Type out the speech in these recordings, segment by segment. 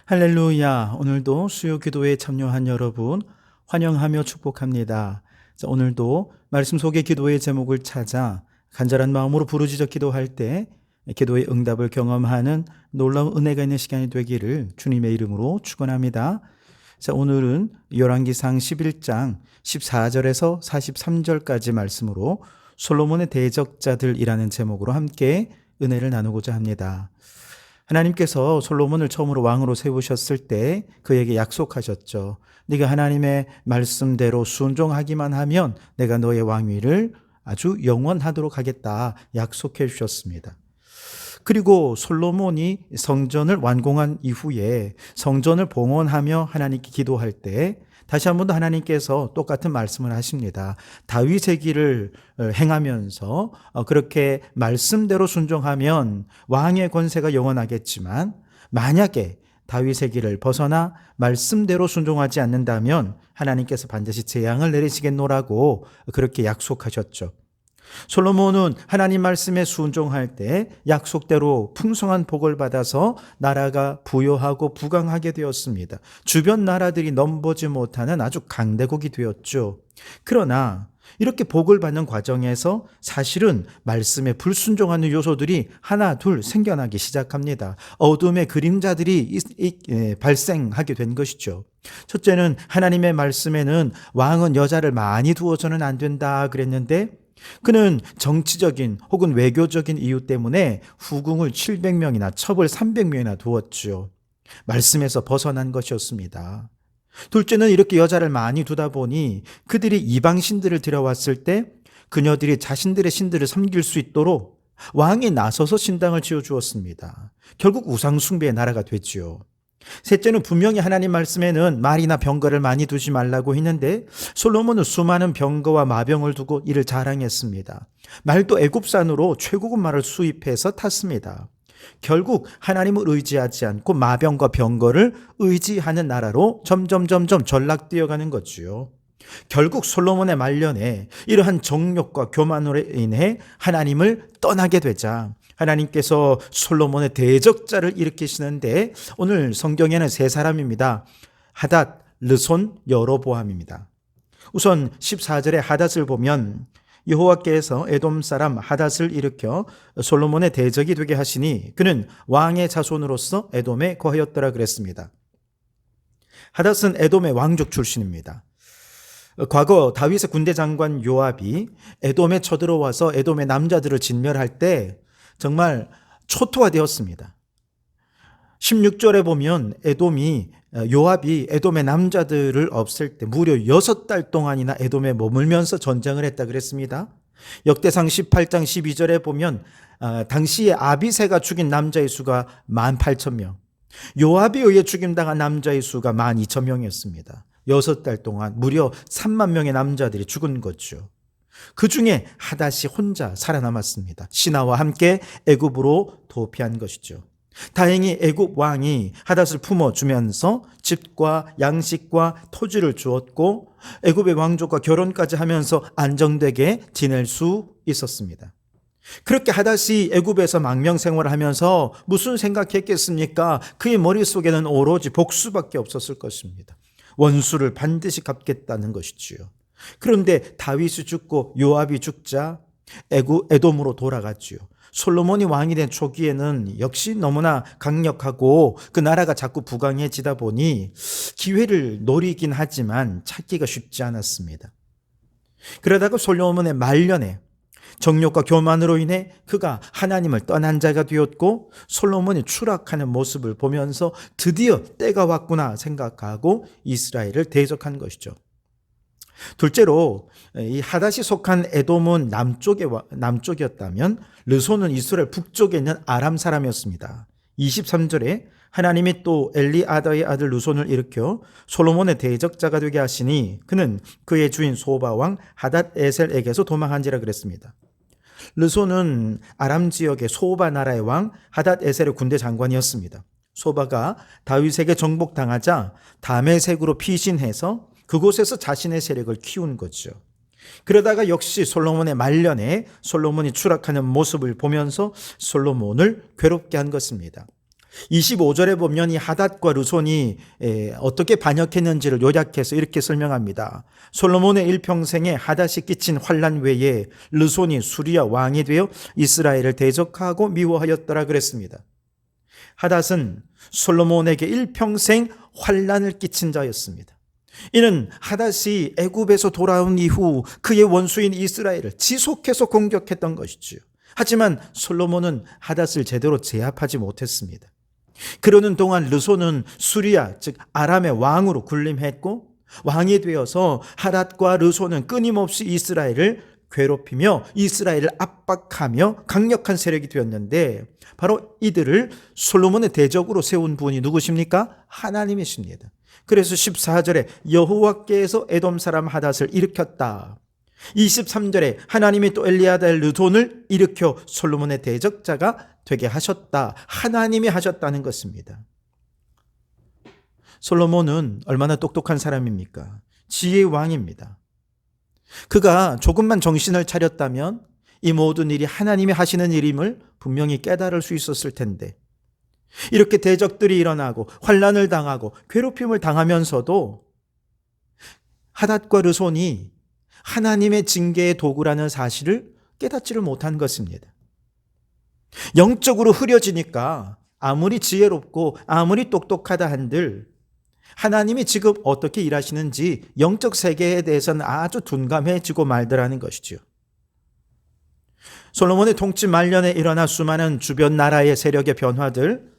할렐루야. 오늘도 수요 기도에 참여한 여러분 환영하며 축복합니다. 자, 오늘도 말씀 속의 기도의 제목을 찾아 간절한 마음으로 부르짖어 기도할 때 기도의 응답을 경험하는 놀라운 은혜가 있는 시간이 되기를 주님의 이름으로 축원합니다. 자, 오늘은 열왕기상 11장 14절에서 43절까지 말씀으로 솔로몬의 대적자들이라는 제목으로 함께 은혜를 나누고자 합니다. 하나님께서 솔로몬을 처음으로 왕으로 세우셨을 때 그에게 약속하셨죠. 네가 하나님의 말씀대로 순종하기만 하면 내가 너의 왕위를 아주 영원하도록 하겠다 약속해 주셨습니다. 그리고 솔로몬이 성전을 완공한 이후에 성전을 봉헌하며 하나님께 기도할 때 다시 한 번 더 하나님께서 똑같은 말씀을 하십니다. 다윗의 길을 행하면서 그렇게 말씀대로 순종하면 왕의 권세가 영원하겠지만 만약에 다윗의 길을 벗어나 말씀대로 순종하지 않는다면 하나님께서 반드시 재앙을 내리시겠노라고 그렇게 약속하셨죠. 솔로몬은 하나님 말씀에 순종할 때 약속대로 풍성한 복을 받아서 나라가 부요하고 부강하게 되었습니다. 주변 나라들이 넘보지 못하는 아주 강대국이 되었죠. 그러나 이렇게 복을 받는 과정에서 사실은 말씀에 불순종하는 요소들이 하나 둘 생겨나기 시작합니다. 어둠의 그림자들이 발생하게 된 것이죠. 첫째는 하나님의 말씀에는 왕은 여자를 많이 두어서는 안 된다 그랬는데 그는 정치적인 혹은 외교적인 이유 때문에 후궁을 700명이나 첩을 300명이나 두었죠. 말씀에서 벗어난 것이었습니다. 둘째는 이렇게 여자를 많이 두다 보니 그들이 이방신들을 들여왔을 때 그녀들이 자신들의 신들을 섬길 수 있도록 왕이 나서서 신당을 지어주었습니다. 결국 우상숭배의 나라가 됐지요. 셋째는 분명히 하나님 말씀에는 말이나 병거를 많이 두지 말라고 했는데 솔로몬은 수많은 병거와 마병을 두고 이를 자랑했습니다. 말도 애굽산으로 최고급 말을 수입해서 탔습니다. 결국 하나님을 의지하지 않고 마병과 병거를 의지하는 나라로 점점 전락되어가는 거지요. 결국 솔로몬의 말년에 이러한 정욕과 교만으로 인해 하나님을 떠나게 되자 하나님께서 솔로몬의 대적자를 일으키시는데 오늘 성경에는 세 사람입니다. 하닷, 르손, 여로보암입니다. 우선 14절에 하닷을 보면 여호와께서 에돔 사람 하닷을 일으켜 솔로몬의 대적이 되게 하시니 그는 왕의 자손으로서 에돔에 거하였더라 그랬습니다. 하닷은 에돔의 왕족 출신입니다. 과거 다윗의 군대 장관 요압이 에돔에 쳐들어와서 에돔의 남자들을 진멸할 때 정말 초토화되었습니다. 16절에 보면 요압이 에돔의 남자들을 없앨 때 무려 6달 동안이나 에돔에 머물면서 전쟁을 했다 그랬습니다. 역대상 18장 12절에 보면 당시에 아비새가 죽인 남자의 수가 18,000명, 요압에 의해 죽임당한 남자의 수가 12,000명이었습니다. 6달 동안 무려 3만 명의 남자들이 죽은 거죠. 그 중에 하닷이 혼자 살아남았습니다. 신하와 함께 애굽으로 도피한 것이죠. 다행히 애굽 왕이 하닷을 품어주면서 집과 양식과 토지를 주었고 애굽의 왕족과 결혼까지 하면서 안정되게 지낼 수 있었습니다. 그렇게 하닷이 애굽에서 망명 생활을 하면서 무슨 생각했겠습니까? 그의 머릿속에는 오로지 복수밖에 없었을 것입니다. 원수를 반드시 갚겠다는 것이지요. 그런데 다윗이 죽고 요압이 죽자 에돔으로 돌아갔지요. 솔로몬이 왕이 된 초기에는 역시 너무나 강력하고 그 나라가 자꾸 부강해지다 보니 기회를 노리긴 하지만 찾기가 쉽지 않았습니다. 그러다가 솔로몬의 말년에 정욕과 교만으로 인해 그가 하나님을 떠난 자가 되었고 솔로몬이 추락하는 모습을 보면서 드디어 때가 왔구나 생각하고 이스라엘을 대적한 것이죠. 둘째로 이 하닷이 속한 에돔은 남쪽이었다면 르손은 이스라엘 북쪽에 있는 아람 사람이었습니다. 23절에 하나님이 또 엘리아다의 아들 르손을 일으켜 솔로몬의 대적자가 되게 하시니 그는 그의 주인 소바왕 하닷 에셀에게서 도망한지라 그랬습니다. 르손은 아람 지역의 소바 나라의 왕 하닷 에셀의 군대 장관이었습니다. 소바가 다윗에게 정복당하자 다메섹으로 피신해서 그곳에서 자신의 세력을 키운 거죠. 그러다가 역시 솔로몬의 말년에 솔로몬이 추락하는 모습을 보면서 솔로몬을 괴롭게 한 것입니다. 25절에 보면 이 하닷과 르손이 어떻게 반역했는지를 요약해서 이렇게 설명합니다. 솔로몬의 일평생에 하닷이 끼친 환난 외에 르손이 수리아 왕이 되어 이스라엘을 대적하고 미워하였더라 그랬습니다. 하닷은 솔로몬에게 일평생 환난을 끼친 자였습니다. 이는 하닷이 애굽에서 돌아온 이후 그의 원수인 이스라엘을 지속해서 공격했던 것이지요. 하지만 솔로몬은 하닷을 제대로 제압하지 못했습니다. 그러는 동안 르손은 수리아 즉 아람의 왕으로 군림했고 왕이 되어서 하닷과 르손은 끊임없이 이스라엘을 괴롭히며 이스라엘을 압박하며 강력한 세력이 되었는데 바로 이들을 솔로몬의 대적으로 세운 분이 누구십니까? 하나님이십니다. 그래서 14절에 여호와께서 에돔 사람 하닷을 일으켰다. 23절에 하나님이 또 엘리아달 르손을 일으켜 솔로몬의 대적자가 되게 하셨다. 하나님이 하셨다는 것입니다. 솔로몬은 얼마나 똑똑한 사람입니까? 지혜의 왕입니다. 그가 조금만 정신을 차렸다면 이 모든 일이 하나님이 하시는 일임을 분명히 깨달을 수 있었을 텐데 이렇게 대적들이 일어나고 환난을 당하고 괴롭힘을 당하면서도 하닷과 르손이 하나님의 징계의 도구라는 사실을 깨닫지를 못한 것입니다. 영적으로 흐려지니까 아무리 지혜롭고 아무리 똑똑하다 한들 하나님이 지금 어떻게 일하시는지 영적 세계에 대해서는 아주 둔감해지고 말더라는 것이죠. 솔로몬의 통치 말년에 일어나 수많은 주변 나라의 세력의 변화들,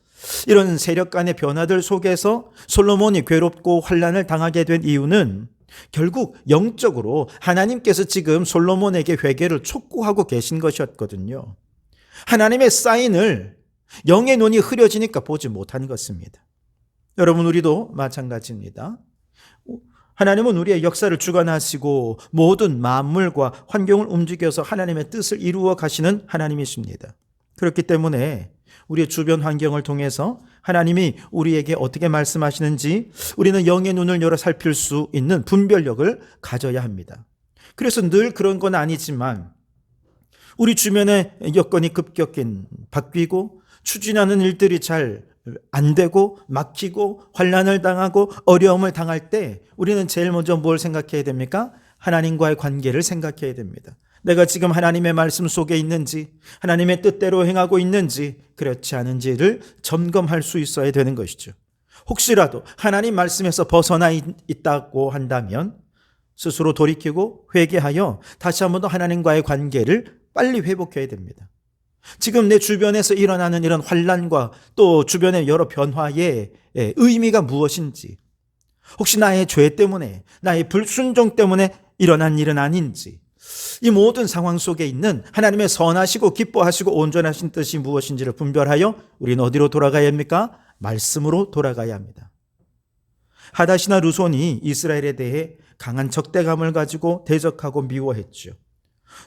이런 세력 간의 변화들 속에서 솔로몬이 괴롭고 환난을 당하게 된 이유는 결국 영적으로 하나님께서 지금 솔로몬에게 회개를 촉구하고 계신 것이었거든요. 하나님의 사인을 영의 눈이 흐려지니까 보지 못한 것입니다. 여러분, 우리도 마찬가지입니다. 하나님은 우리의 역사를 주관하시고 모든 만물과 환경을 움직여서 하나님의 뜻을 이루어 가시는 하나님이십니다. 그렇기 때문에 우리의 주변 환경을 통해서 하나님이 우리에게 어떻게 말씀하시는지 우리는 영의 눈을 열어 살필 수 있는 분별력을 가져야 합니다. 그래서 늘 그런 건 아니지만 우리 주변의 여건이 급격히 바뀌고 추진하는 일들이 잘 안 되고 막히고 환난을 당하고 어려움을 당할 때 우리는 제일 먼저 뭘 생각해야 됩니까? 하나님과의 관계를 생각해야 됩니다. 내가 지금 하나님의 말씀 속에 있는지, 하나님의 뜻대로 행하고 있는지, 그렇지 않은지를 점검할 수 있어야 되는 것이죠. 혹시라도 하나님 말씀에서 벗어나 있다고 한다면 스스로 돌이키고 회개하여 다시 한번 더 하나님과의 관계를 빨리 회복해야 됩니다. 지금 내 주변에서 일어나는 이런 환난과 또 주변의 여러 변화의 의미가 무엇인지, 혹시 나의 죄 때문에, 나의 불순종 때문에 일어난 일은 아닌지, 이 모든 상황 속에 있는 하나님의 선하시고 기뻐하시고 온전하신 뜻이 무엇인지를 분별하여 우리는 어디로 돌아가야 합니까? 말씀으로 돌아가야 합니다. 하닷이나 르손이 이스라엘에 대해 강한 적대감을 가지고 대적하고 미워했죠.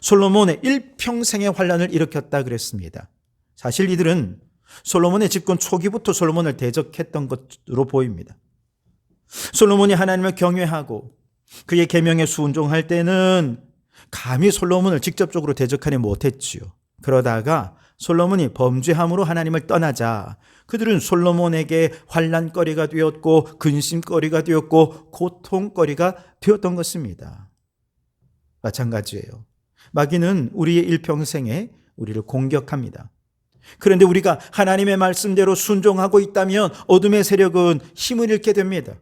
솔로몬의 일평생의 환난을 일으켰다 그랬습니다. 사실 이들은 솔로몬의 집권 초기부터 솔로몬을 대적했던 것으로 보입니다. 솔로몬이 하나님을 경외하고 그의 계명에 순종할 때는 감히 솔로몬을 직접적으로 대적하지 못했지요. 그러다가 솔로몬이 범죄함으로 하나님을 떠나자 그들은 솔로몬에게 환난거리가 되었고 근심거리가 되었고 고통거리가 되었던 것입니다. 마찬가지예요. 마귀는 우리의 일평생에 우리를 공격합니다. 그런데 우리가 하나님의 말씀대로 순종하고 있다면 어둠의 세력은 힘을 잃게 됩니다.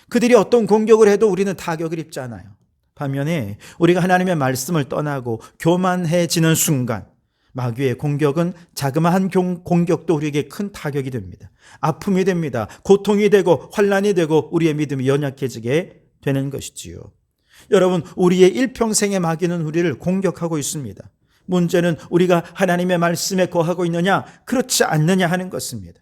그들이 어떤 공격을 해도 우리는 타격을 입지 않아요. 반면에 우리가 하나님의 말씀을 떠나고 교만해지는 순간 마귀의 공격은 자그마한 공격도 우리에게 큰 타격이 됩니다. 아픔이 됩니다. 고통이 되고 환난이 되고 우리의 믿음이 연약해지게 되는 것이지요. 여러분, 우리의 일평생의 마귀는 우리를 공격하고 있습니다. 문제는 우리가 하나님의 말씀에 거하고 있느냐 그렇지 않느냐 하는 것입니다.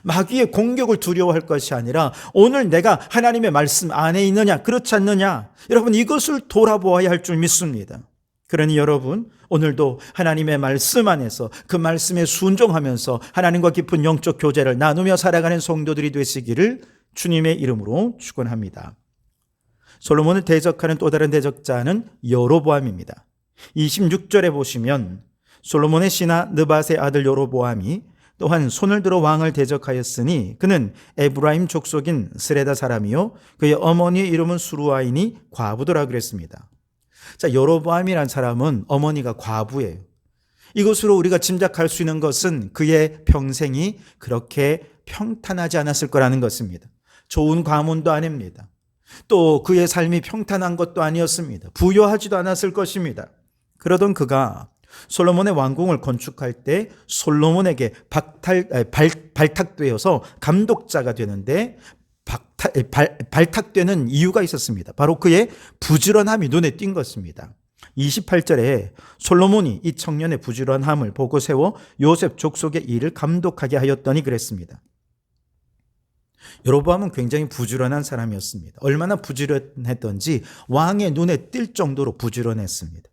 마귀의 공격을 두려워할 것이 아니라 오늘 내가 하나님의 말씀 안에 있느냐 그렇지 않느냐, 여러분 이것을 돌아보아야 할 줄 믿습니다. 그러니 여러분, 오늘도 하나님의 말씀 안에서 그 말씀에 순종하면서 하나님과 깊은 영적 교제를 나누며 살아가는 성도들이 되시기를 주님의 이름으로 축원합니다. 솔로몬을 대적하는 또 다른 대적자는 여로보암입니다. 26절에 보시면 솔로몬의 신하 느밧의 아들 여로보암이 또한 손을 들어 왕을 대적하였으니 그는 에브라임 족속인 스레다 사람이요 그의 어머니의 이름은 수루아이니 과부더라 그랬습니다. 자, 여로보암이란 사람은 어머니가 과부예요. 이것으로 우리가 짐작할 수 있는 것은 그의 평생이 그렇게 평탄하지 않았을 거라는 것입니다. 좋은 가문도 아닙니다. 또 그의 삶이 평탄한 것도 아니었습니다. 부유하지도 않았을 것입니다. 그러던 그가 솔로몬의 왕궁을 건축할 때 솔로몬에게 발탁되어서 감독자가 되는데 발탁되는 이유가 있었습니다. 바로 그의 부지런함이 눈에 띈 것입니다. 28절에 솔로몬이 이 청년의 부지런함을 보고 세워 요셉 족속의 일을 감독하게 하였더니 그랬습니다. 여로보암은 굉장히 부지런한 사람이었습니다. 얼마나 부지런했던지 왕의 눈에 띌 정도로 부지런했습니다.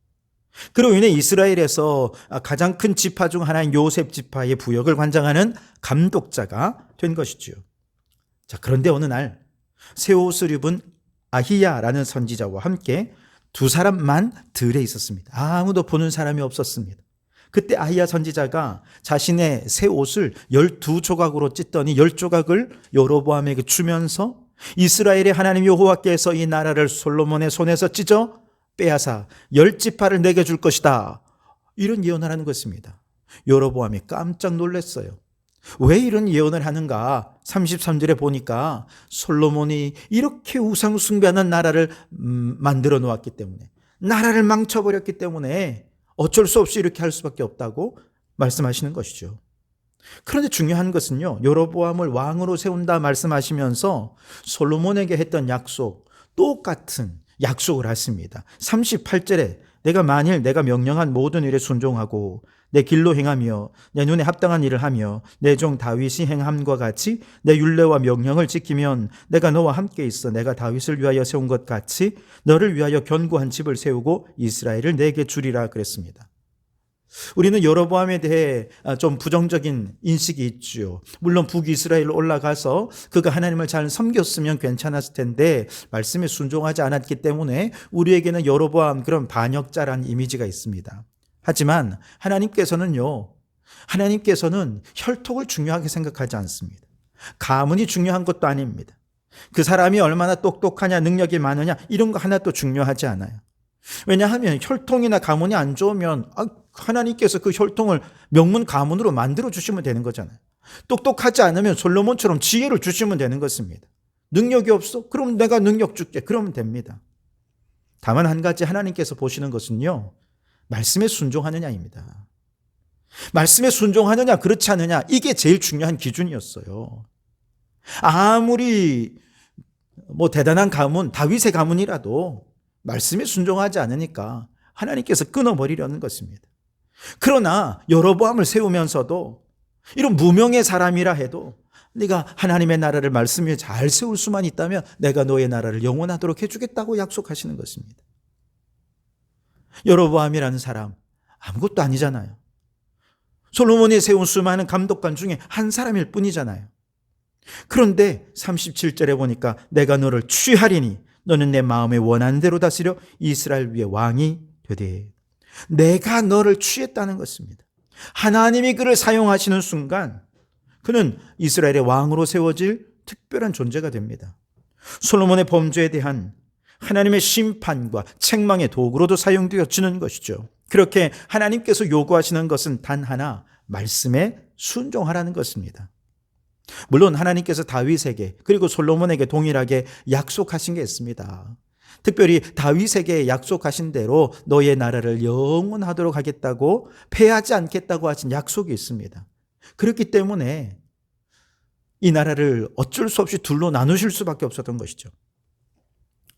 그로 인해 이스라엘에서 가장 큰 지파 중 하나인 요셉 지파의 부역을 관장하는 감독자가 된 것이지요. 자, 그런데 어느 날 새 옷을 입은 아히야라는 선지자와 함께 두 사람만 들에 있었습니다. 아무도 보는 사람이 없었습니다. 그때 아히야 선지자가 자신의 새 옷을 12조각으로 찢더니 10조각을 여로보암에게 주면서 이스라엘의 하나님 여호와께서 이 나라를 솔로몬의 손에서 찢어 빼앗아 10지파를 내게 줄 것이다. 이런 예언을 하는 것입니다. 여로보암이 깜짝 놀랐어요. 왜 이런 예언을 하는가? 33절에 보니까 솔로몬이 이렇게 우상 숭배하는 나라를 만들어 놓았기 때문에, 나라를 망쳐버렸기 때문에 어쩔 수 없이 이렇게 할 수밖에 없다고 말씀하시는 것이죠. 그런데 중요한 것은요, 여로보암을 왕으로 세운다 말씀하시면서 솔로몬에게 했던 약속, 똑같은 약속을 하십니다. 38절에 만일 내가 명령한 모든 일에 순종하고 내 길로 행하며 내 눈에 합당한 일을 하며 내 종 다윗이 행함과 같이 내 율례와 명령을 지키면 내가 너와 함께 있어 내가 다윗을 위하여 세운 것 같이 너를 위하여 견고한 집을 세우고 이스라엘을 내게 주리라 그랬습니다. 우리는 여로보암에 대해 좀 부정적인 인식이 있죠. 물론 북이스라엘로 올라가서 그가 하나님을 잘 섬겼으면 괜찮았을 텐데 말씀에 순종하지 않았기 때문에 우리에게는 여로보암 그런 반역자라는 이미지가 있습니다. 하지만 하나님께서는 혈통을 중요하게 생각하지 않습니다. 가문이 중요한 것도 아닙니다. 그 사람이 얼마나 똑똑하냐, 능력이 많으냐 이런 거 하나도 중요하지 않아요. 왜냐하면 혈통이나 가문이 안 좋으면 하나님께서 그 혈통을 명문 가문으로 만들어 주시면 되는 거잖아요. 똑똑하지 않으면 솔로몬처럼 지혜를 주시면 되는 것입니다. 능력이 없어? 그럼 내가 능력 줄게. 그러면 됩니다. 다만 한 가지 하나님께서 보시는 것은요, 말씀에 순종하느냐입니다. 말씀에 순종하느냐 그렇지 않느냐 이게 제일 중요한 기준이었어요. 아무리 대단한 가문, 다윗의 가문이라도 말씀에 순종하지 않으니까 하나님께서 끊어버리려는 것입니다. 그러나 여로보암을 세우면서도 이런 무명의 사람이라 해도 네가 하나님의 나라를 말씀 위에 잘 세울 수만 있다면 내가 너의 나라를 영원하도록 해주겠다고 약속하시는 것입니다. 여로보암이라는 사람 아무것도 아니잖아요. 솔로몬이 세운 수많은 감독관 중에 한 사람일 뿐이잖아요. 그런데 37절에 보니까 내가 너를 취하리니 너는 내 마음에 원하는 대로 다스려 이스라엘 위에 왕이 되되, 내가 너를 취했다는 것입니다. 하나님이 그를 사용하시는 순간 그는 이스라엘의 왕으로 세워질 특별한 존재가 됩니다. 솔로몬의 범죄에 대한 하나님의 심판과 책망의 도구로도 사용되어지는 것이죠. 그렇게 하나님께서 요구하시는 것은 단 하나, 말씀에 순종하라는 것입니다. 물론 하나님께서 다윗에게 그리고 솔로몬에게 동일하게 약속하신 게 있습니다. 특별히 다윗에게 약속하신 대로 너의 나라를 영원하도록 하겠다고, 패하지 않겠다고 하신 약속이 있습니다. 그렇기 때문에 이 나라를 어쩔 수 없이 둘로 나누실 수밖에 없었던 것이죠.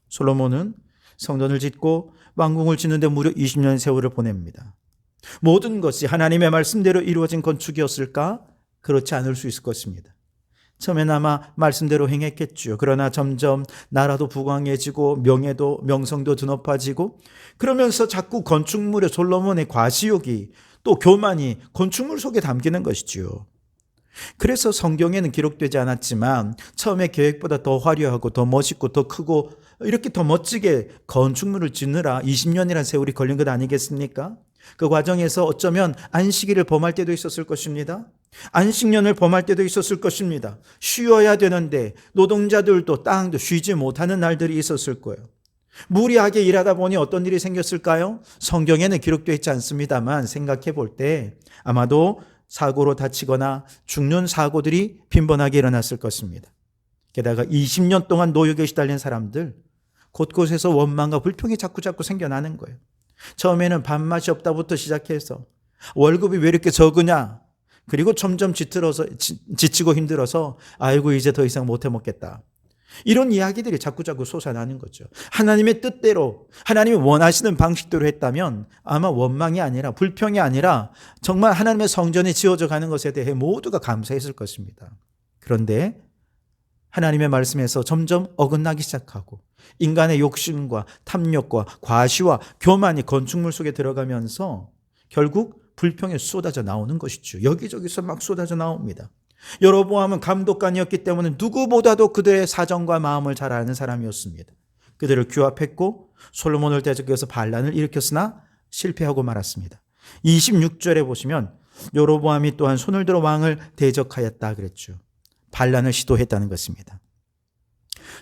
솔로몬은 성전을 짓고 왕궁을 짓는데 무려 20년의 세월을 보냅니다. 모든 것이 하나님의 말씀대로 이루어진 건축이었을까? 그렇지 않을 수 있을 것입니다. 처음엔 아마 말씀대로 행했겠죠. 그러나 점점 나라도 부강해지고 명성도 드높아지고 그러면서 자꾸 건축물의 솔로몬의 과시욕이 또 교만이 건축물 속에 담기는 것이지요. 그래서 성경에는 기록되지 않았지만 처음에 계획보다 더 화려하고 더 멋있고 더 크고 이렇게 더 멋지게 건축물을 짓느라 20년이라는 세월이 걸린 것 아니겠습니까? 그 과정에서 어쩌면 안식일을 범할 때도 있었을 것입니다. 안식년을 범할 때도 있었을 것입니다. 쉬어야 되는데 노동자들도 땅도 쉬지 못하는 날들이 있었을 거예요. 무리하게 일하다 보니 어떤 일이 생겼을까요? 성경에는 기록되어 있지 않습니다만 생각해 볼 때 아마도 사고로 다치거나 죽는 사고들이 빈번하게 일어났을 것입니다. 게다가 20년 동안 노역에 시달린 사람들, 곳곳에서 원망과 불평이 자꾸 생겨나는 거예요. 처음에는 밥맛이 없다부터 시작해서 월급이 왜 이렇게 적으냐, 그리고 점점 지치고 힘들어서 아이고 이제 더 이상 못해 먹겠다, 이런 이야기들이 자꾸 솟아나는 거죠. 하나님의 뜻대로, 하나님이 원하시는 방식대로 했다면 아마 원망이 아니라 불평이 아니라 정말 하나님의 성전이 지어져 가는 것에 대해 모두가 감사했을 것입니다. 그런데 하나님의 말씀에서 점점 어긋나기 시작하고 인간의 욕심과 탐욕과 과시와 교만이 건축물 속에 들어가면서 결국 불평이 쏟아져 나오는 것이죠. 여기저기서 막 쏟아져 나옵니다. 여로보암은 감독관이었기 때문에 누구보다도 그들의 사정과 마음을 잘 아는 사람이었습니다. 그들을 규합했고 솔로몬을 대적해서 반란을 일으켰으나 실패하고 말았습니다. 26절에 보시면 여로보암이 또한 손을 들어 왕을 대적하였다 그랬죠. 반란을 시도했다는 것입니다.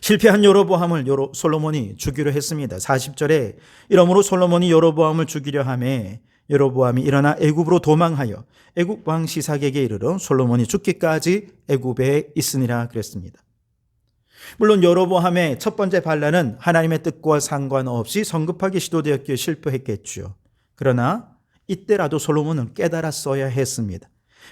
실패한 여로보암을 솔로몬이 죽이려 했습니다. 40절에 이러므로 솔로몬이 여로보암을 죽이려 하매 여로보암이 일어나 애굽으로 도망하여 애굽 왕 시삭에게 이르러 솔로몬이 죽기까지 애굽에 있으니라 그랬습니다. 물론 여로보암의 첫 번째 반란은 하나님의 뜻과 상관없이 성급하게 시도되었기에 실패했겠죠. 그러나 이때라도 솔로몬은 깨달았어야 했습니다.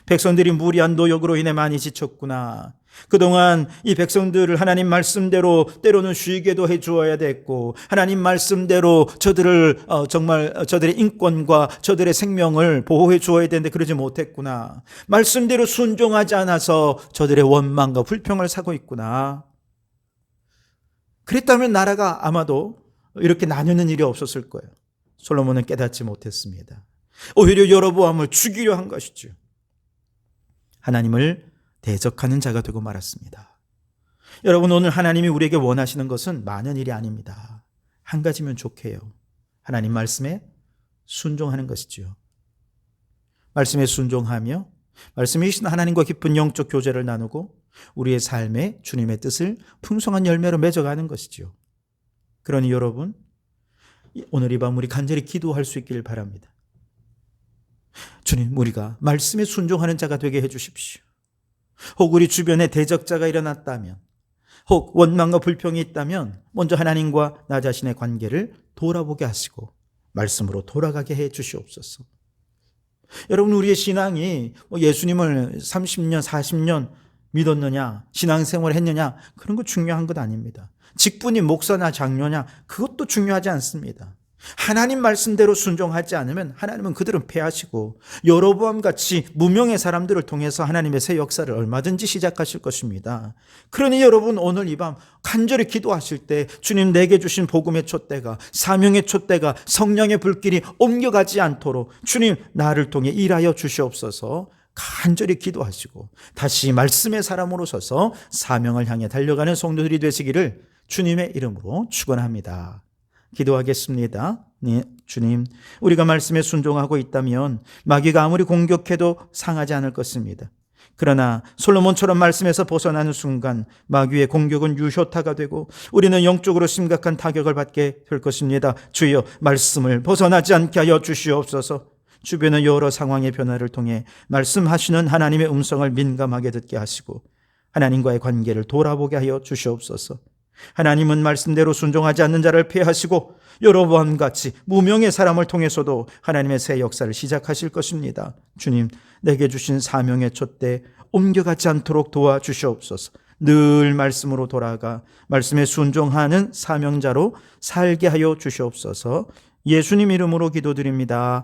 백성들이 무리한 노역으로 인해 많이 지쳤구나. 그동안 이 백성들을 하나님 말씀대로 때로는 쉬게도 해주어야 됐고 하나님 말씀대로 저들을 정말 저들의 인권과 저들의 생명을 보호해 주어야 되는데 그러지 못했구나. 말씀대로 순종하지 않아서 저들의 원망과 불평을 사고 있구나. 그랬다면 나라가 아마도 이렇게 나누는 일이 없었을 거예요. 솔로몬은 깨닫지 못했습니다. 오히려 여로보암을 죽이려 한 것이죠. 하나님을 대적하는 자가 되고 말았습니다. 여러분, 오늘 하나님이 우리에게 원하시는 것은 많은 일이 아닙니다. 한 가지면 좋게요. 하나님 말씀에 순종하는 것이죠. 말씀에 순종하며 말씀이 주신 하나님과 깊은 영적 교제를 나누고 우리의 삶에 주님의 뜻을 풍성한 열매로 맺어가는 것이죠. 그러니 여러분, 오늘 이 밤 우리 간절히 기도할 수 있기를 바랍니다. 주님, 우리가 말씀에 순종하는 자가 되게 해주십시오. 혹 우리 주변에 대적자가 일어났다면, 혹 원망과 불평이 있다면 먼저 하나님과 나 자신의 관계를 돌아보게 하시고 말씀으로 돌아가게 해 주시옵소서. 여러분, 우리의 신앙이 예수님을 30년, 40년 믿었느냐, 신앙생활을 했느냐, 그런 거 중요한 것 아닙니다. 직분이 목사나 장로냐, 그것도 중요하지 않습니다. 하나님 말씀대로 순종하지 않으면 하나님은 그들은 패하시고 여로보암같이 무명의 사람들을 통해서 하나님의 새 역사를 얼마든지 시작하실 것입니다. 그러니 여러분, 오늘 이 밤 간절히 기도하실 때 주님, 내게 주신 복음의 촛대가, 사명의 촛대가, 성령의 불길이 옮겨가지 않도록 주님, 나를 통해 일하여 주시옵소서. 간절히 기도하시고 다시 말씀의 사람으로 서서 사명을 향해 달려가는 성도들이 되시기를 주님의 이름으로 축원합니다. 기도하겠습니다. 네, 주님, 우리가 말씀에 순종하고 있다면 마귀가 아무리 공격해도 상하지 않을 것입니다. 그러나 솔로몬처럼 말씀에서 벗어나는 순간 마귀의 공격은 유효타가 되고 우리는 영적으로 심각한 타격을 받게 될 것입니다. 주여, 말씀을 벗어나지 않게 하여 주시옵소서. 주변의 여러 상황의 변화를 통해 말씀하시는 하나님의 음성을 민감하게 듣게 하시고 하나님과의 관계를 돌아보게 하여 주시옵소서. 하나님은 말씀대로 순종하지 않는 자를 폐하시고 여로보암같이 무명의 사람을 통해서도 하나님의 새 역사를 시작하실 것입니다. 주님, 내게 주신 사명의 촛대 옮겨가지 않도록 도와주시옵소서. 늘 말씀으로 돌아가 말씀에 순종하는 사명자로 살게 하여 주시옵소서. 예수님 이름으로 기도드립니다.